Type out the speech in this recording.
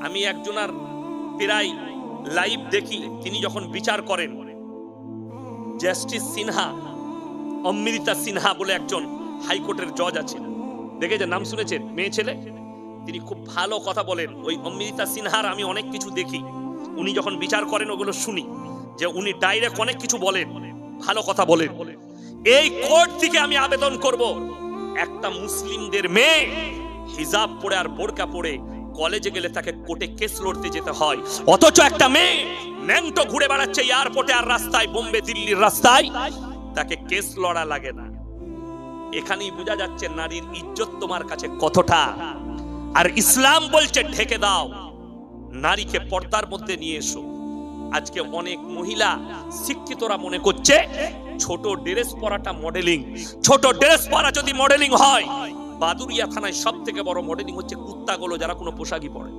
আমি একজনের প্রায় লাইভ দেখি, তিনি যখন বিচার করেন, জাস্টিস সিনহা, অমৃতা সিনহা বলে একজন হাইকোর্টের জজ আছেন, দেখেছেন, নাম শুনেছেন, মেয়ে ছেলে, তিনি খুব ভালো কথা বলেন। ওই অমৃতা সিনহার আমি অনেক কিছু দেখি, উনি যখন বিচার করেন ওগুলো শুনি, যে উনি ডাইরেক্ট অনেক কিছু বলেন, ভালো কথা বলেন। এই কোর্ট থেকে আমি আবেদন করব, একটা মুসলিমদের মেয়ে হিজাব পরে আর বোরকা পরে কলেজে গেলে তাকে কোর্টে কেস লড়তে যেতে হয়, অথচ একটা মেয়ে ন্যাংটো ঘুরে বেড়াচ্ছে এয়ারপোর্টে আর রাস্তায়, বোম্বে দিল্লির রাস্তায়, তাকে কেস লড়া লাগে না। এখানেই বোঝা যাচ্ছে নারীর ইজ্জত তোমার কাছে কতটা। আর ইসলাম বলছে ঢেকে দাও, নারীকে পর্দার মধ্যে নিয়ে এসো। আজকে অনেক মহিলা শিক্ষিতরা মনে করছে ছোট ড্রেস পরাটা মডেলিং। ছোট ড্রেস পরা যদি মডেলিং হয়, বাদুরিয়া থানায় সব থেকে বড় মডেলিং হচ্ছে কুত্তাগুলো যারা কোনো পোশাকই পরে।